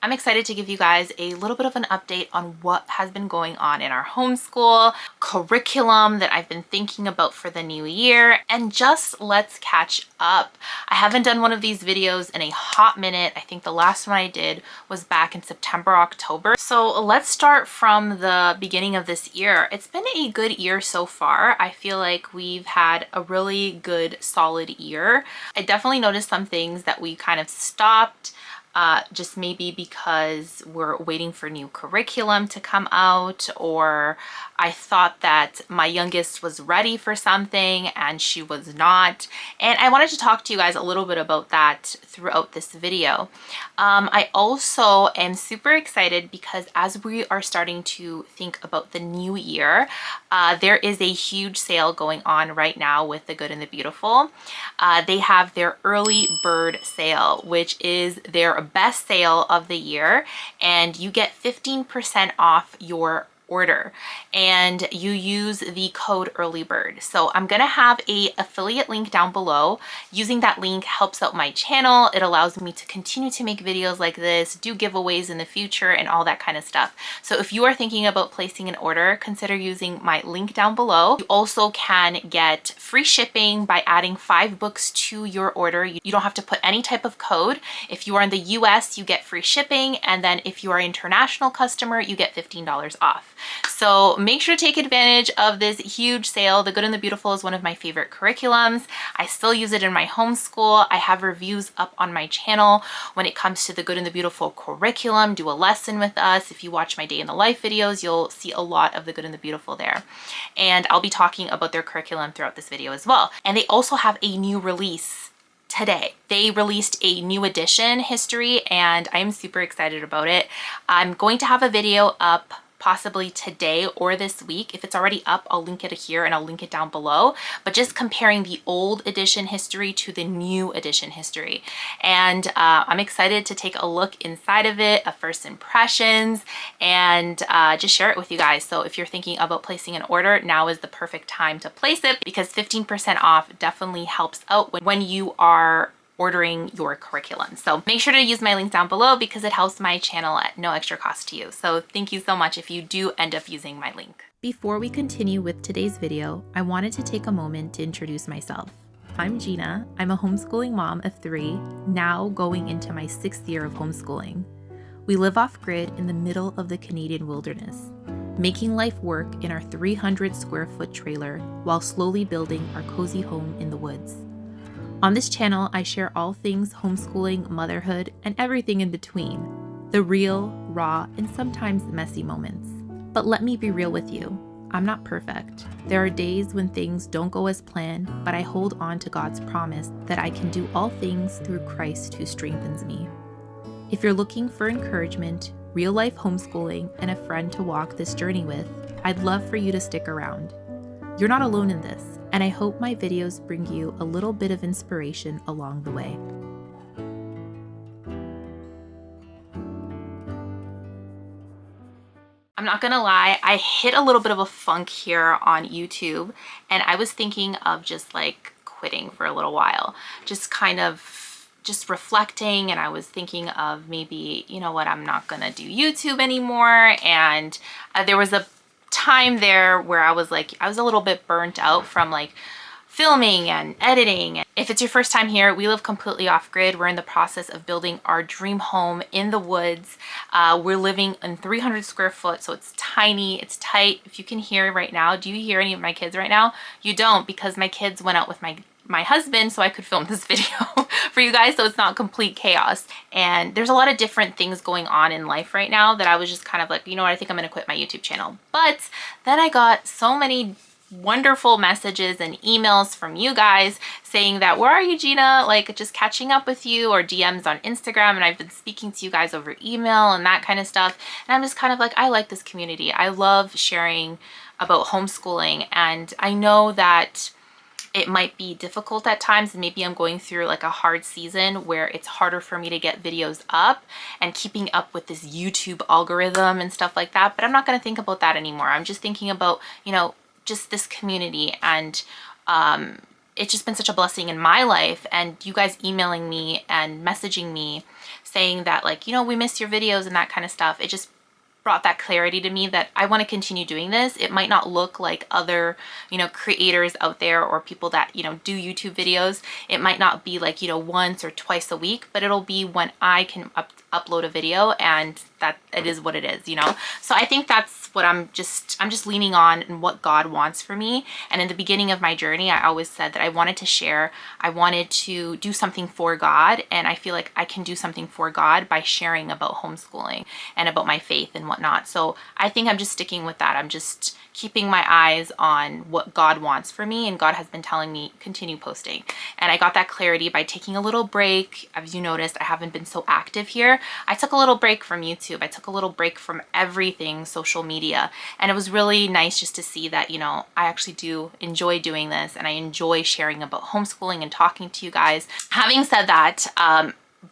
I'm excited to give you guys a little bit of an update on what has been going on in our homeschool curriculum that I've been thinking about for the new year, and just let's catch up. I haven't done one of these videos in a hot minute. I think the last one I did was back in September, October. So let's start from the beginning of this year. It's been a good year so far. I feel like we've had a really good, solid year. I definitely noticed some things that we kind of stopped. Just maybe because we're waiting for new curriculum to come out, or I thought that my youngest was ready for something and she was not. And I wanted to talk to you guys a little bit about that throughout this video. I also am super excited because as we are starting to think about the new year, there is a huge sale going on right now with The Good and the Beautiful. They have their early bird sale, which is their best sale of the year, and you get 15% off your order and you use the code earlybird. So I'm gonna have a affiliate link down below. Using that link helps out my channel. It allows me to continue to make videos like this, do giveaways in the future, and all that kind of stuff. So if you are thinking about placing an order, consider using my link down below. You also can get free shipping by adding 5 books to your order. You don't have to put any type of code. If you are in the US, you get free shipping, and then if you are an international customer, you get $15 off. So make sure to take advantage of this huge sale. The Good and the Beautiful is one of my favorite curriculums. I still use it in my homeschool. I have reviews up on my channel when it comes to the Good and the Beautiful curriculum. Do a lesson with us. If you watch my day in the life videos, you'll see a lot of the Good and the Beautiful there. And I'll be talking about their curriculum throughout this video as well. And they also have a new release today. They released a new edition history and I am super excited about it. I'm going to have a video up possibly today or this week. If it's already up, I'll link it here and I'll link it down below, but just comparing the old edition history to the new edition history. And I'm excited to take a look inside of it, first impressions, and just share it with you guys. So if you're thinking about placing an order, now is the perfect time to place it because 15% off definitely helps out when you are ordering your curriculum. So make sure to use my link down below because it helps my channel at no extra cost to you. So thank you so much if you do end up using my link. Before we continue with today's video, I wanted to take a moment to introduce myself. I'm Gina. I'm a homeschooling mom of 3, now going into my 6th year of homeschooling. We live off-grid in the middle of the Canadian wilderness, making life work in our 300 square foot trailer while slowly building our cozy home in the woods. On this channel, I share all things homeschooling, motherhood, and everything in between. The real, raw, and sometimes messy moments. But let me be real with you. I'm not perfect. There are days when things don't go as planned, but I hold on to God's promise that I can do all things through Christ who strengthens me. If you're looking for encouragement, real-life homeschooling, and a friend to walk this journey with, I'd love for you to stick around. You're not alone in this, and I hope my videos bring you a little bit of inspiration along the way. I'm not gonna lie, I hit a little bit of a funk here on YouTube, and I was thinking of just like quitting for a little while, just kind of just reflecting, and I was thinking of maybe, you know what, I'm not gonna do YouTube anymore. And there was a time there where I was a little bit burnt out from like filming and editing. If it's your first time here, we live completely off grid. We're in the process of building our dream home in the woods. We're living in 300 square foot, so it's tiny, it's tight. If you can hear right now, do you hear any of my kids right now? You don't, because my kids went out with my husband so I could film this video for you guys, so it's not complete chaos. And there's a lot of different things going on in life right now that I was just kind of like, you know what, I think I'm gonna quit my YouTube channel. But then I got so many wonderful messages and emails from you guys saying that, where are you, Gina? Like, just catching up with you, or DMs on Instagram, and I've been speaking to you guys over email and that kind of stuff. And I'm just kind of like, I like this community. I love sharing about homeschooling, and I know that it might be difficult at times, and maybe I'm going through like a hard season where it's harder for me to get videos up and keeping up with this YouTube algorithm and stuff like that. But I'm not going to think about that anymore. I'm just thinking about, you know, just this community and it's just been such a blessing in my life, and you guys emailing me and messaging me saying that, like, you know, we miss your videos and that kind of stuff. It just brought that clarity to me that I want to continue doing this. It might not look like other, you know, creators out there or people that, you know, do YouTube videos. It might not be like, you know, once or twice a week, but it'll be when I can upload a video, and that it is what it is, you know? So I think that's what I'm just leaning on and what God wants for me. And in the beginning of my journey, I always said that I wanted to share, I wanted to do something for God. And I feel like I can do something for God by sharing about homeschooling and about my faith and whatnot. So I think I'm just sticking with that. I'm just keeping my eyes on what God wants for me, and God has been telling me continue posting. And I got that clarity by taking a little break. As you noticed, I haven't been so active here. I took a little break from YouTube. I took a little break from everything social media, and it was really nice just to see that, you know, I actually do enjoy doing this, and I enjoy sharing about homeschooling and talking to you guys. Having said that,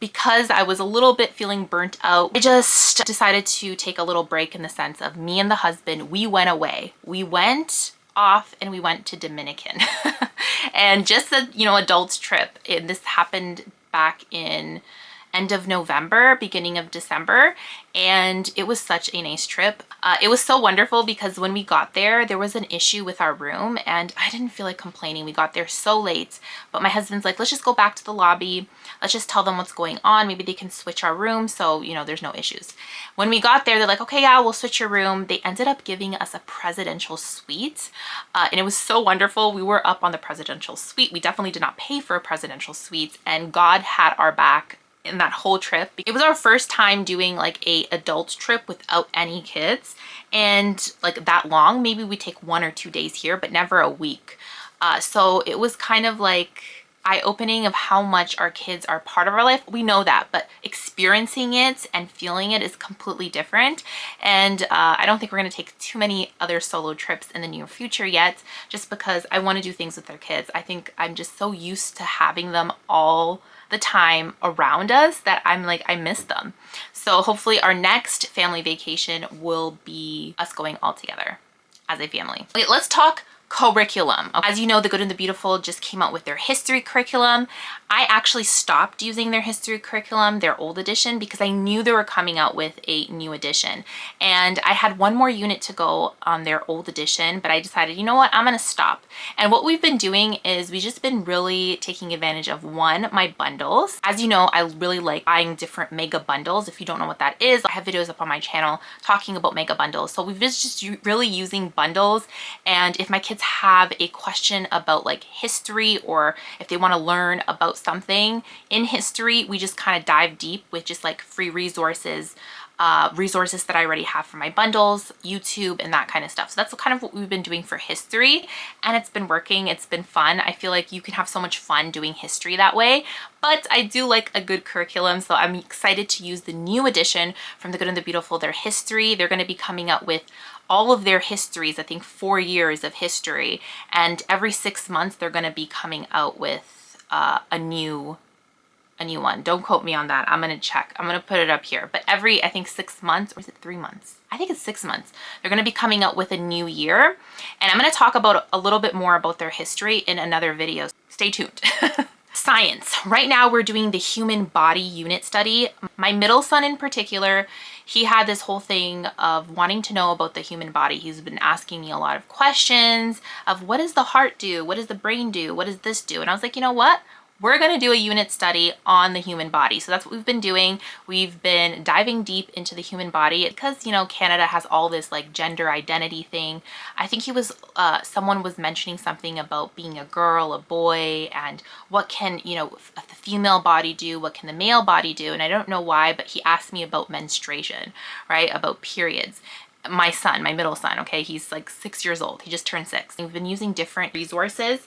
because I was a little bit feeling burnt out, I just decided to take a little break in the sense of me and the husband, we went away. We went off and we went to Dominican and just a, you know, adults trip. And this happened back in end of November, beginning of December, and it was such a nice trip. It was so wonderful because when we got there, there was an issue with our room, and I didn't feel like complaining. We got there so late, but my husband's like, let's just go back to the lobby. Let's just tell them what's going on. Maybe they can switch our room, so, you know, there's no issues. When we got there, they're like, okay, yeah, we'll switch your room. They ended up giving us a presidential suite, and it was so wonderful. We were up on the presidential suite. We definitely did not pay for a presidential suite, and God had our back in that whole trip. It was our first time doing like a adult trip without any kids, and like that long. Maybe we take 1 or 2 days here, but never a week. So it was kind of like eye-opening of how much our kids are part of our life. We know that, but experiencing it and feeling it is completely different. And I don't think we're going to take too many other solo trips in the near future yet, just because I want to do things with our kids. I think I'm just so used to having them all the time around us that I'm like, I miss them. So hopefully our next family vacation will be us going all together as a family. Okay, let's talk curriculum. As you know, The Good and the Beautiful just came out with their history curriculum. I actually stopped using their history curriculum, their old edition, because I knew they were coming out with a new edition. And I had one more unit to go on their old edition, but I decided, you know what, I'm gonna stop. And what we've been doing is we've just been really taking advantage of, one, my bundles. As you know, I really like buying different mega bundles. If you don't know what that is, I have videos up on my channel talking about mega bundles. So we've just really using bundles. And if my kids have a question about like history, or if they want to learn about something in history, we just kind of dive deep with just like free resources, resources that I already have for my bundles, YouTube, and that kind of stuff. So that's kind of what we've been doing for history, and it's been working. It's been fun. I feel like you can have so much fun doing history that way, but I do like a good curriculum, so I'm excited to use the new edition from The Good and the Beautiful, their history. They're going to be coming out with all of their histories, I think 4 years of history, and every 6 months they're going to be coming out with a new one. Don't quote me on that. I'm going to check. I'm going to put it up here. But every, I think 6 months, or is it 3 months? I think it's 6 months. They're going to be coming out with a new year. And I'm going to talk about a little bit more about their history in another video. Stay tuned. Science. Right now we're doing the human body unit study. My middle son in particular, he had this whole thing of wanting to know about the human body. He's been asking me a lot of questions of, what does the heart do? What does the brain do? What does this do? And I was like, you know what? We're going to do a unit study on the human body. So that's what we've been doing. We've been diving deep into the human body because, you know, Canada has all this like gender identity thing. I think he was, someone was mentioning something about being a girl, a boy, and what can, you know, the female body do? What can the male body do? And I don't know why, but he asked me about menstruation, right? About periods. My son, my middle son, okay, he's like 6 years old. He just turned 6. We've been using different resources.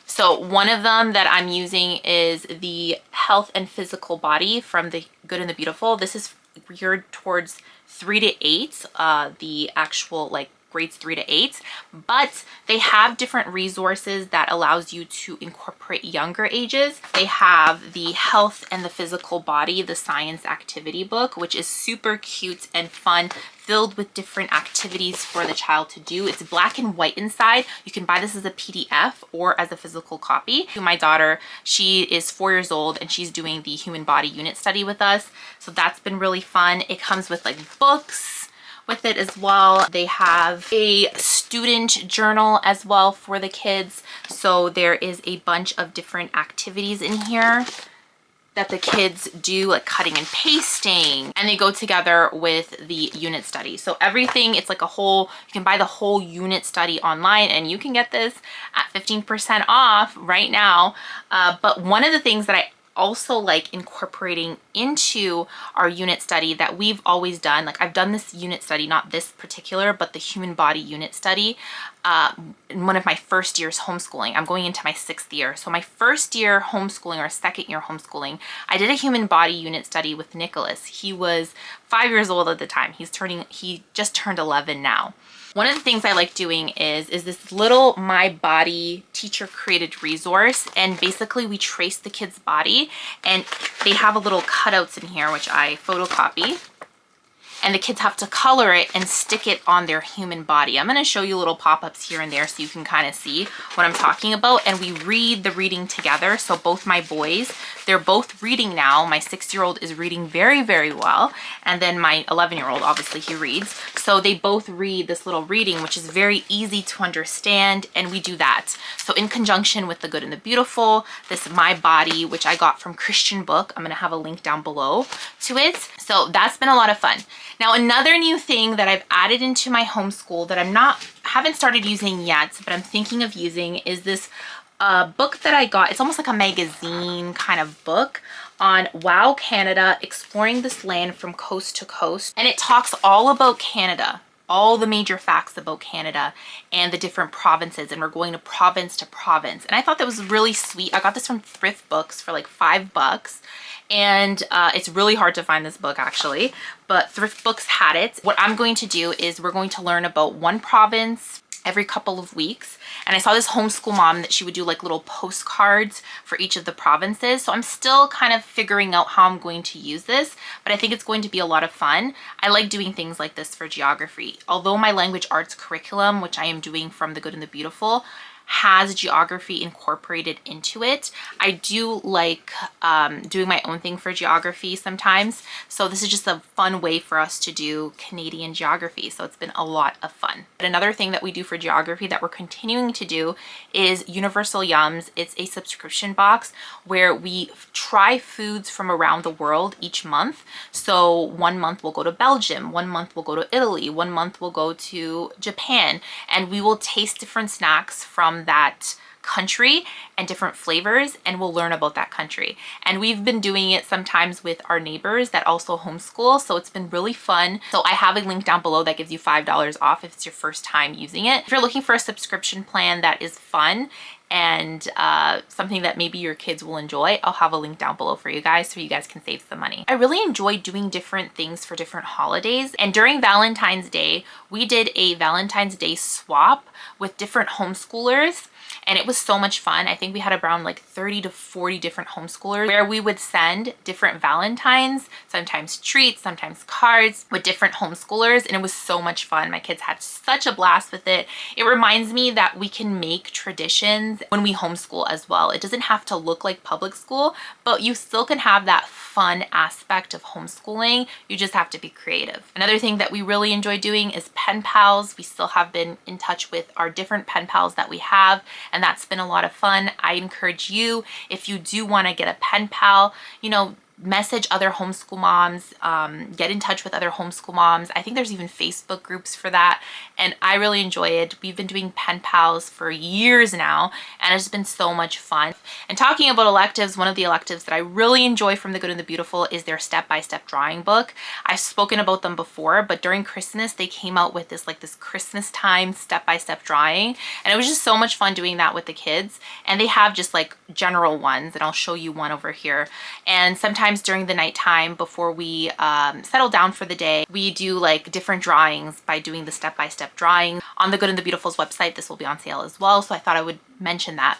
So one of them that I'm using is the Health and Physical Body from The Good and the Beautiful. This is geared towards 3 to 8, the actual like grades 3 to 8, but they have different resources that allows you to incorporate younger ages. They have the Health and the Physical Body, the Science Activity book, which is super cute and fun, filled with different activities for the child to do. It's black and white inside. You can buy this as a PDF or as a physical copy. My daughter, she is 4 years old and she's doing the human body unit study with us. So that's been really fun. It comes with like books with it as well. They have a student journal as well for the kids. So there is a bunch of different activities in here that the kids do, like cutting and pasting, and they go together with the unit study. So everything, it's like a whole, you can buy the whole unit study online, and you can get this at 15% off right now. But one of the things that I also like incorporating into our unit study that we've always done, like I've done this unit study, not this particular, but the human body unit study in one of my first years homeschooling. I'm going into my 6th year. So my first year homeschooling or second year homeschooling, I did a human body unit study with Nicholas. He was 5 years old at the time. He just turned 11 now. One of the things I like doing is this little My Body teacher created resource, and basically we trace the kid's body, and they have a little cutouts in here which I photocopy, and the kids have to color it and stick it on their human body. I'm going to show you little pop-ups here and there so you can kind of see what I'm talking about. And we read the reading together. So both my boys, they're both reading now. My 6-year-old is reading very, very well. And then my 11-year-old, obviously he reads. So they both read this little reading, which is very easy to understand. And we do that. So in conjunction with The Good and the Beautiful, this My Body, which I got from Christian Book, I'm going to have a link down below to it. So that's been a lot of fun. Now, another new thing that I've added into my homeschool that haven't started using yet, but I'm thinking of using is this book that I got. It's almost like a magazine kind of book on Wow Canada, exploring this land from coast to coast. And it talks all about Canada, all the major facts about Canada and the different provinces, and we're going to province. And I thought that was really sweet. I got this from Thrift Books for like $5. And it's really hard to find this book actually, but Thrift Books had it. What I'm going to do is we're going to learn about one province every couple of weeks. And I saw this homeschool mom that she would do like little postcards for each of the provinces. So I'm still kind of figuring out how I'm going to use this, but I think it's going to be a lot of fun. I like doing things like this for geography. Although my language arts curriculum, which I am doing from The Good and the Beautiful, has geography incorporated into it, I do like doing my own thing for geography sometimes. So this is just a fun way for us to do Canadian geography. So it's been a lot of fun. But another thing that we do for geography that we're continuing to do is Universal Yums. It's a subscription box where we try foods from around the world each month. So 1 month we'll go to Belgium, 1 month we'll go to Italy, 1 month we'll go to Japan, and we will taste different snacks from that country and different flavors, and we'll learn about that country. And we've been doing it sometimes with our neighbors that also homeschool, so it's been really fun. So I have a link down below that gives you $5 off if it's your first time using it. If you're looking for a subscription plan that is fun and something that maybe your kids will enjoy, I'll have a link down below for you guys so you guys can save some money. I really enjoy doing different things for different holidays, and during Valentine's Day we did a Valentine's Day swap with different homeschoolers, and it was so much fun. I think we had around like 30 to 40 different homeschoolers where we would send different Valentines, sometimes treats, sometimes cards with different homeschoolers, and it was so much fun. My kids had such a blast with it. It reminds me that we can make traditions when we homeschool as well. It doesn't have to look like public school, but you still can have that fun aspect of homeschooling. You just have to be creative. Another thing that we really enjoy doing is pen pals. We still have been in touch with our different pen pals that we have, and that's been a lot of fun. I encourage you, if you do want to get a pen pal, you know, message other homeschool moms, get in touch with other homeschool moms. I think there's even Facebook groups for that, and I really enjoy it. We've been doing pen pals for years now, and it's been so much fun. And talking about electives, one of the electives that I really enjoy from The Good and the Beautiful is their step-by-step drawing book. I've spoken about them before, but during Christmas they came out with this Christmas time step-by-step drawing, and it was just so much fun doing that with the kids. And they have just like general ones, and I'll show you one over here. And sometimes sometimes during the nighttime before we settle down for the day, we do like different drawings by doing the step-by-step drawing. On the Good and the Beautiful's website, this will be on sale as well, so I thought I would mention that.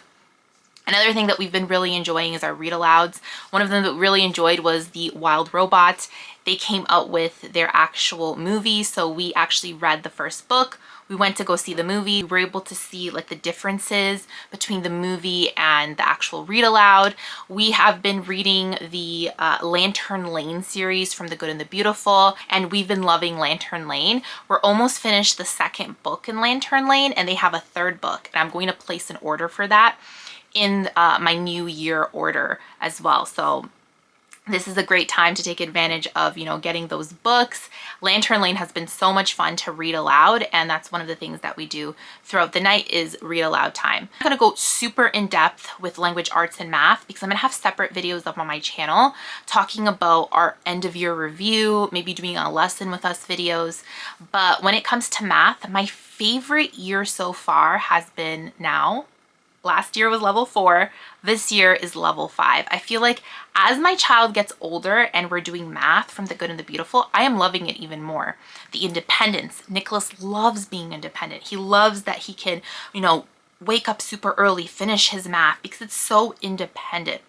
Another thing that we've been really enjoying is our read alouds. One of them that we really enjoyed was the Wild Robot. They came out with their actual movie, so we actually read the first book. We went to go see the movie. We were able to see like the differences between the movie and the actual read aloud. We have been reading the Lantern Lane series from The Good and the Beautiful, and we've been loving Lantern Lane. We're almost finished the second book in Lantern Lane, and they have a third book, and I'm going to place an order for that in my new year order as well. So this is a great time to take advantage of, you know, getting those books. Lantern Lane has been so much fun to read aloud, and that's one of the things that we do throughout the night is read aloud time. I'm gonna go super in depth with language arts and math because I'm gonna have separate videos up on my channel talking about our end of year review, maybe doing a lesson with us videos. But when it comes to math, my favorite year so far has been now. Last year was level 4. This year is level 5. I feel like as my child gets older and we're doing math from The Good and the Beautiful, I am loving it even more. The independence. Nicholas loves being independent. He loves that he can, you know, wake up super early, finish his math because it's so independent.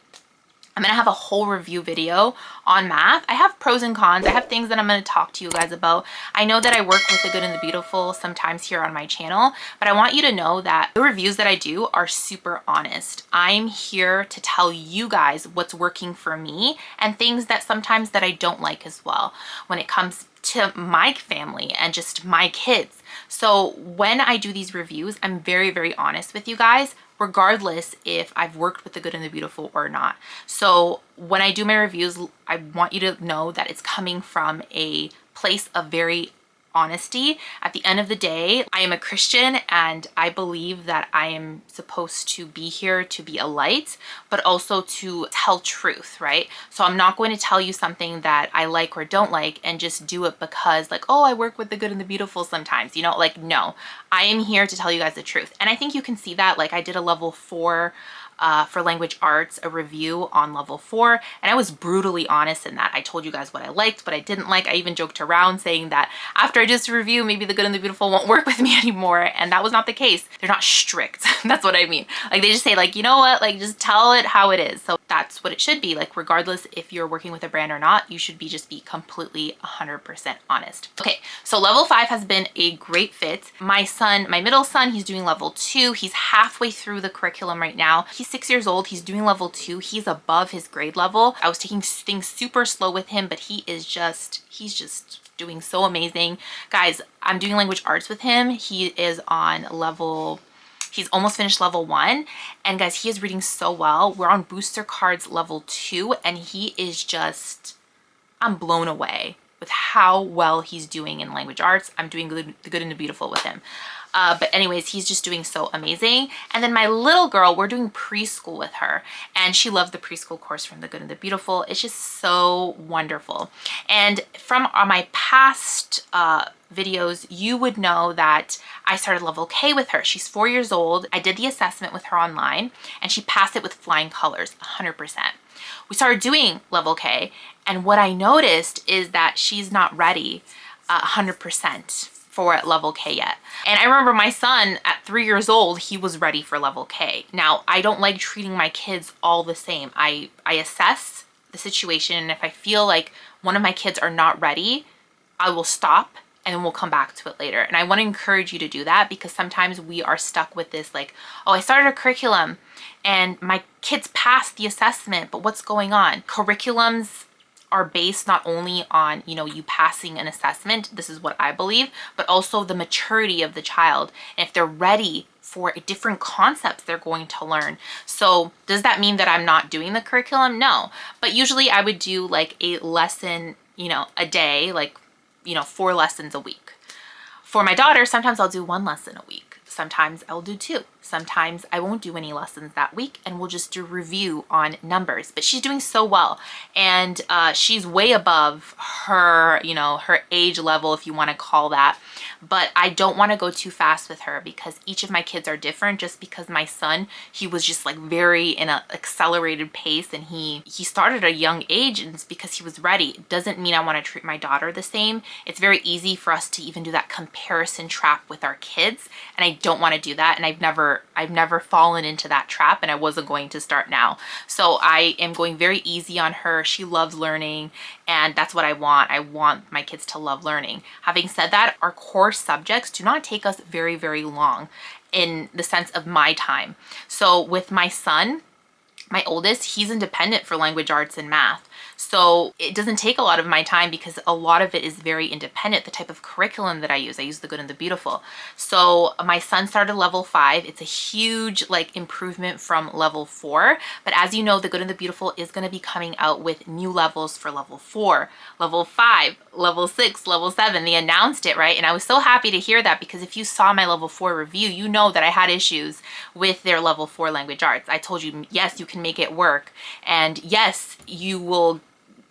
I'm gonna have a whole review video on math. I have pros and cons. I have things that I'm gonna talk to you guys about. I know that I work with The Good and the Beautiful sometimes here on my channel, but I want you to know that the reviews that I do are super honest. I'm here to tell you guys what's working for me and things that sometimes that I don't like as well when it comes to my family and just my kids. So when I do these reviews, I'm very, very honest with you guys, regardless if I've worked with The Good and the Beautiful or not. So when I do my reviews, I want you to know that it's coming from a place of very honesty. At the end of the day, I am a Christian and I believe that I am supposed to be here to be a light, but also to tell truth, right? So I'm not going to tell you something that I like or don't like and just do it because like, oh, I work with The Good and the Beautiful sometimes, you know, like, no, I am here to tell you guys the truth. And I think you can see that, like I did a level 4 for language arts, a review on level 4, and I was brutally honest in that. I told you guys what I liked, what I didn't like. I even joked around saying that after I did this review, maybe The Good and the Beautiful won't work with me anymore, and that was not the case. They're not strict. That's what I mean. Like they just say like, you know what, like just tell it how it is. So that's what it should be. Like regardless if you're working with a brand or not, you should be just be completely 100% honest. Okay, so level 5 has been a great fit. My son, my middle son, he's doing level 2. He's halfway through the curriculum right now. He's 6 years old. He's doing level 2. He's above his grade level. I was taking things super slow with him, but he's just doing so amazing. Guys, I'm doing language arts with him. He is on level, he's almost finished level 1. And guys, he is reading so well. We're on booster cards level 2 and he is just, I'm blown away with how well he's doing in language arts. I'm doing The Good and the Beautiful with him. But anyways, he's just doing so amazing. And then my little girl, we're doing preschool with her and she loved the preschool course from The Good and the Beautiful. It's just so wonderful. And from my past videos, you would know that I started level K with her. She's 4 years old. I did the assessment with her online and she passed it with flying colors, 100%. We started doing level K and what I noticed is that she's not ready 100% for level K yet. And I remember my son at 3 years old, he was ready for level K. Now, I don't like treating my kids all the same. I assess the situation and if I feel like one of my kids are not ready, I will stop and then we'll come back to it later. And I want to encourage you to do that because sometimes we are stuck with this like, oh, I started a curriculum and my kids passed the assessment, but what's going on? Curriculums are based not only on, you know, you passing an assessment, this is what I believe, but also the maturity of the child. And if they're ready for different concepts they're going to learn. So does that mean that I'm not doing the curriculum? No, but usually I would do like a lesson, you know, a day, like, you know, 4 lessons a week. For my daughter, sometimes I'll do 1 lesson a week. Sometimes I'll do 2. Sometimes I won't do any lessons that week and we'll just do review on numbers. But she's doing so well, and she's way above her, you know, her age level, if you want to call that. But I don't want to go too fast with her because each of my kids are different. Just because my son, he was just like very in an accelerated pace, and he started at a young age, and it's because he was ready. It doesn't mean I want to treat my daughter the same. It's very easy for us to even do that comparison trap with our kids, and I don't want to do that. And I've never fallen into that trap, and I wasn't going to start now. So I am going very easy on her. She loves learning, and that's what I want. I want my kids to love learning. Having said that, our core subjects do not take us very, very long in the sense of my time. So with my son, my oldest, he's independent for language arts and math. So it doesn't take a lot of my time because a lot of it is very independent. The type of curriculum that I use the Good and the Beautiful. So my son started level 5. It's a huge like improvement from level 4. But as you know, the Good and the Beautiful is going to be coming out with new levels for level 4, level 5, level 6, level 7. They announced it, right? And I was so happy to hear that, because if you saw my level 4 review, you know that I had issues with their level 4 language arts. I told you, yes, you can make it work. And yes,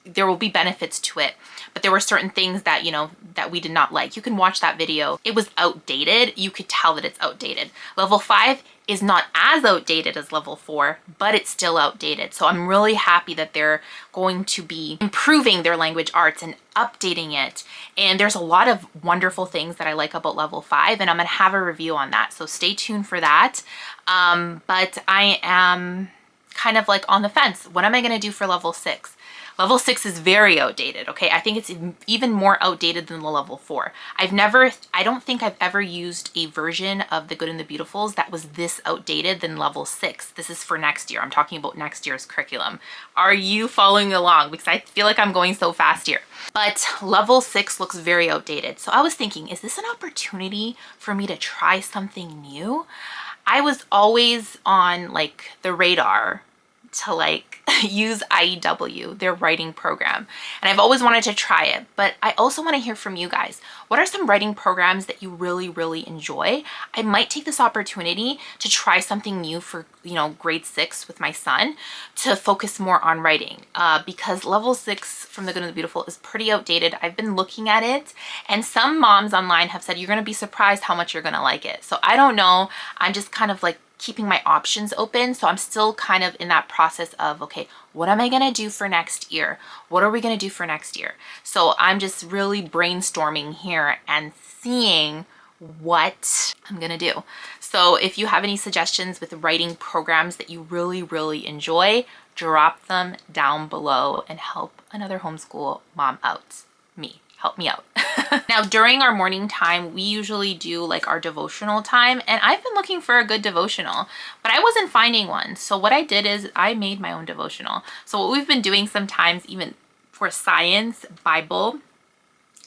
there will be benefits to it, but there were certain things that, you know, that we did not like. You can watch that video. It was outdated. You could tell that it's outdated. Level 5 is not as outdated as level 4, but it's still outdated. So I'm really happy that they're going to be improving their language arts and updating it. And there's a lot of wonderful things that I like about level 5, and I'm gonna have a review on that. So stay tuned for that. But I am kind of like on the fence. What am I gonna do for level 6? Level 6 is very outdated, okay? I think it's even more outdated than the level 4. I don't think I've ever used a version of the Good and the Beautifuls that was this outdated than level 6. This is for next year. I'm talking about next year's curriculum. Are you following along? Because I feel like I'm going so fast here. But level 6 looks very outdated. So I was thinking, is this an opportunity for me to try something new? I was always on like the radar to like use IEW, their writing program. And I've always wanted to try it, but I also want to hear from you guys. What are some writing programs that you really, really enjoy? I might take this opportunity to try something new for, you know, grade 6 with my son, to focus more on writing, because level 6 from the Good and the Beautiful is pretty outdated. I've been looking at it, and some moms online have said you're going to be surprised how much you're going to like it. So I don't know. I'm just kind of like keeping my options open. So I'm still kind of in that process of, okay, what am I going to do for next year? What are we going to do for next year? So I'm just really brainstorming here and seeing what I'm going to do. So if you have any suggestions with writing programs that you really, really enjoy, drop them down below and help another homeschool mom out. Help me out. Now, during our morning time, we usually do like our devotional time, and I've been looking for a good devotional, but I wasn't finding one. So what I did is I made my own devotional. So what we've been doing sometimes, even for science, Bible,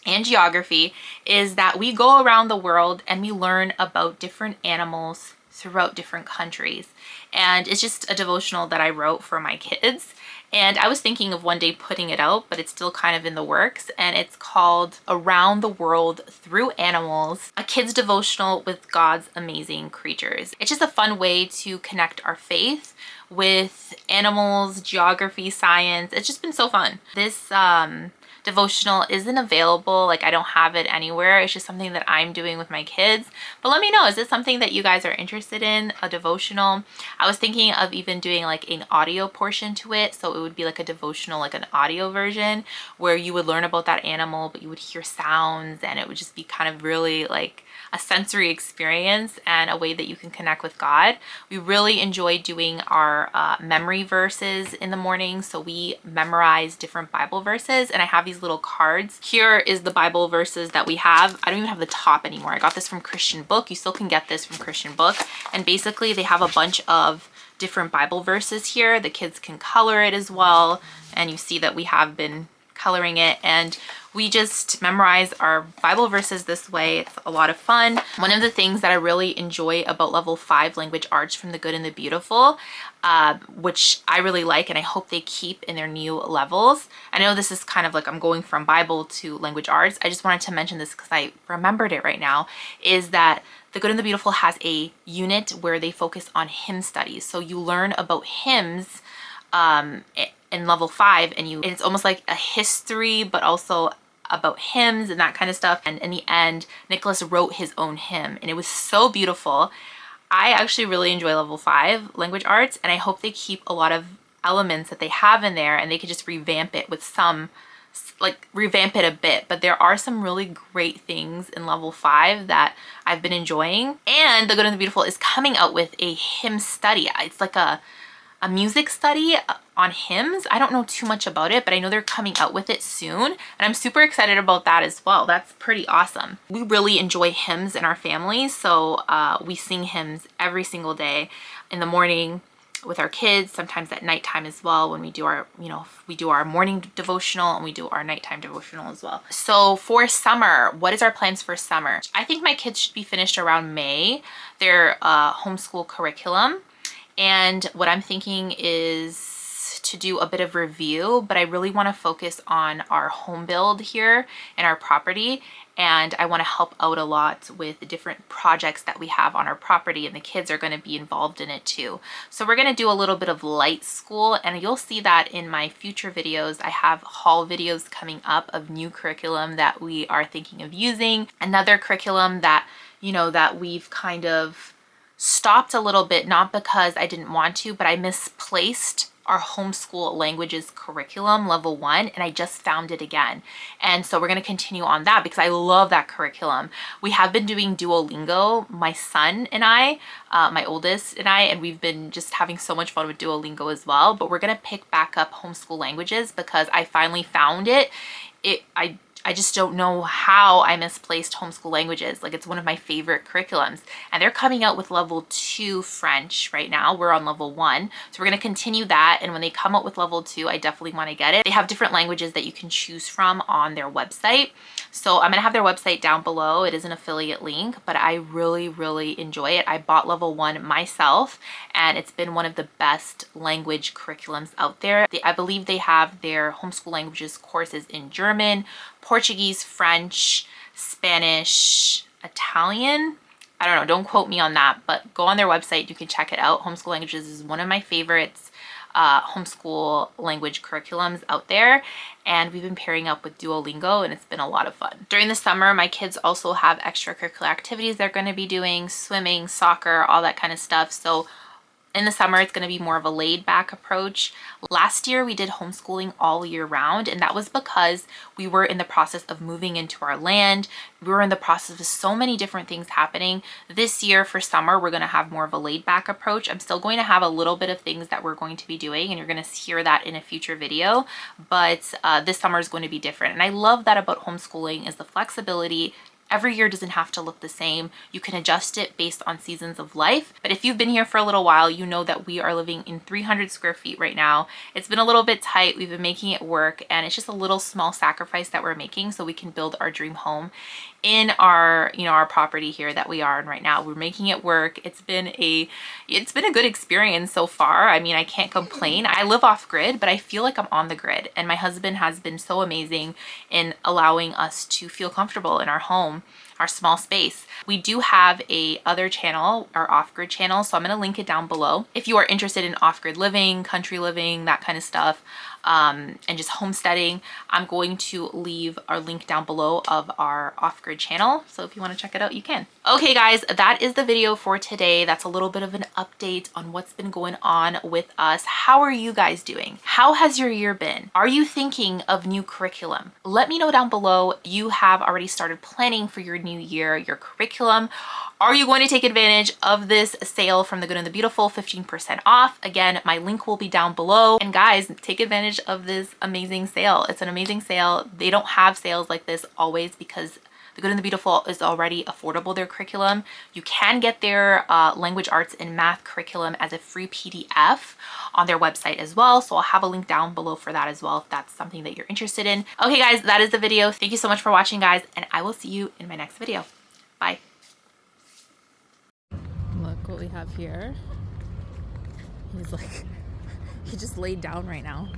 and geography, is that we go around the world and we learn about different animals throughout different countries. And it's just a devotional that I wrote for my kids. And I was thinking of one day putting it out, but it's still kind of in the works. And it's called Around the World Through Animals, a kid's devotional with God's amazing creatures. It's just a fun way to connect our faith with animals, geography, science. It's just been so fun. This devotional isn't available, like I don't have it anywhere. It's just something that I'm doing with my kids. But let me know, is this something that you guys are interested in, a devotional? I was thinking of even doing like an audio portion to it, so it would be like a devotional, like an audio version where you would learn about that animal, but you would hear sounds, and it would just be kind of really like a sensory experience and a way that you can connect with God. We really enjoy doing our memory verses in the morning. So we memorize different Bible verses, and I have these little cards. Here is the Bible verses that we have. I don't even have the top anymore. I got this from Christian Book. You still can get this from Christian Book. And basically they have a bunch of different Bible verses here. The kids can color it as well. And you see that we have been coloring it, and we just memorize our Bible verses this way. It's a lot of fun. One of the things that I really enjoy about level 5 language arts from the good and the beautiful, which I really like and I hope they keep in their new levels. I know this is kind of like I'm going from Bible to language arts. I just wanted to mention this because I remembered it right now, is that the Good and the Beautiful has a unit where they focus on hymn studies. So you learn about hymns in level 5, and it's almost like a history, but also about hymns and that kind of stuff. And in the end, Nicholas wrote his own hymn, and it was so beautiful. I actually really enjoy level 5 language arts, and I hope they keep a lot of elements that they have in there, and they could just revamp it with some, like revamp it a bit. But there are some really great things in level 5 that I've been enjoying. And the Good and the Beautiful is coming out with a hymn study. It's like a music study on hymns. I don't know too much about it, but I know they're coming out with it soon, and I'm super excited about that as well. That's pretty awesome. We really enjoy hymns in our family, so we sing hymns every single day in the morning with our kids, sometimes at nighttime as well, when we do our, we do our morning devotional and we do our nighttime devotional as well. So for summer, what is our plans for summer? I think my kids should be finished around May, their homeschool curriculum. And what I'm thinking is to do a bit of review, but I really want to focus on our home build here and our property. And I want to help out a lot with the different projects that we have on our property, and the kids are going to be involved in it too. So we're going to do a little bit of light school, and you'll see that in my future videos. I have haul videos coming up of new curriculum that we are thinking of using. Another curriculum that, that we've kind of stopped a little bit, not because I didn't want to, but I misplaced our homeschool languages curriculum level 1, and I just found it again. And so we're going to continue on that because I love that curriculum. We have been doing Duolingo, my son and I, my oldest and I, and we've been just having so much fun with Duolingo as well. But we're going to pick back up homeschool languages because I finally found it. I just don't know how I misplaced homeschool languages. Like, it's one of my favorite curriculums, and they're coming out with level 2 French right now. We're on level 1. So we're going to continue that. And when they come out with level 2, I definitely want to get it. They have different languages that you can choose from on their website. So I'm going to have their website down below. It is an affiliate link, but I really, really enjoy it. I bought level 1 myself, and it's been one of the best language curriculums out there. I believe they have their homeschool languages courses in German, Portuguese, French, Spanish, Italian. I don't know, don't quote me on that, but go on their website, you can check it out. Homeschool Languages is one of my favorites homeschool language curriculums out there, and we've been pairing up with Duolingo, and it's been a lot of fun. During the summer, my kids also have extracurricular activities they're going to be doing, swimming, soccer, all that kind of stuff. So in the summer, it's going to be more of a laid back approach. Last year, we did homeschooling all year round, and that was because we were in the process of moving into our land. We were in the process of so many different things happening. This year for summer, we're going to have more of a laid back approach. I'm still going to have a little bit of things that we're going to be doing, and you're going to hear that in a future video, but this summer is going to be different. And I love that about homeschooling is the flexibility. Every year doesn't have to look the same. You can adjust it based on seasons of life. But if you've been here for a little while, you know that we are living in 300 square feet right now. It's been a little bit tight. We've been making it work, and it's just a little small sacrifice that we're making so we can build our dream home in our, our property here that we are in right now. We're making it work. It's been a good experience so far. I mean, I can't complain. I live off grid, but I feel like I'm on the grid, and my husband has been so amazing in allowing us to feel comfortable in our home, our small space. We do have a other channel, our off-grid channel, so I'm going to link it down below. If you are interested in off-grid living, country living, that kind of stuff, and just homesteading, I'm going to leave our link down below of our off-grid channel. So if you want to check it out, you can. Okay guys, that is the video for today. That's a little bit of an update on what's been going on with us. How are you guys doing? How has your year been? Are you thinking of new curriculum? Let me know down below. You have already started planning for your new year, your curriculum. Are you going to take advantage of this sale from the Good and the Beautiful, 15% off? Again, my link will be down below. And guys, take advantage of this amazing sale. It's an amazing sale. They don't have sales like this always because The Good and the Beautiful is already affordable, their curriculum. You can get their language arts and math curriculum as a free PDF on their website as well. So I'll have a link down below for that as well if that's something that you're interested in. Okay guys, that is the video. Thank you so much for watching guys, and I will see you in my next video. Bye. Look what we have here. He's like, he just laid down right now.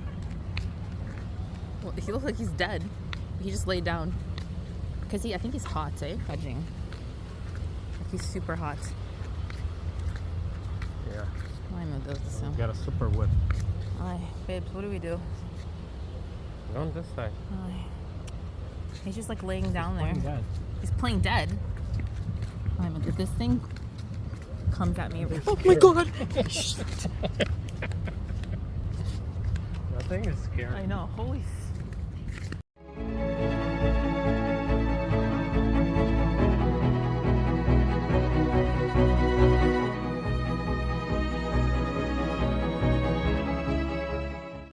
Well, he looks like he's dead. He just laid down. Because I think he's hot, eh? Fudging. Like he's super hot. Yeah. Ai, meu Deus do céu. Got a super wood. Ai, babes, what do we do? Go on this side. Ai. He's just like laying down there. Dead. He's playing dead. Ai, meu Deus, this thing comes at me every. Oh my god! That thing is scary. I know. Holy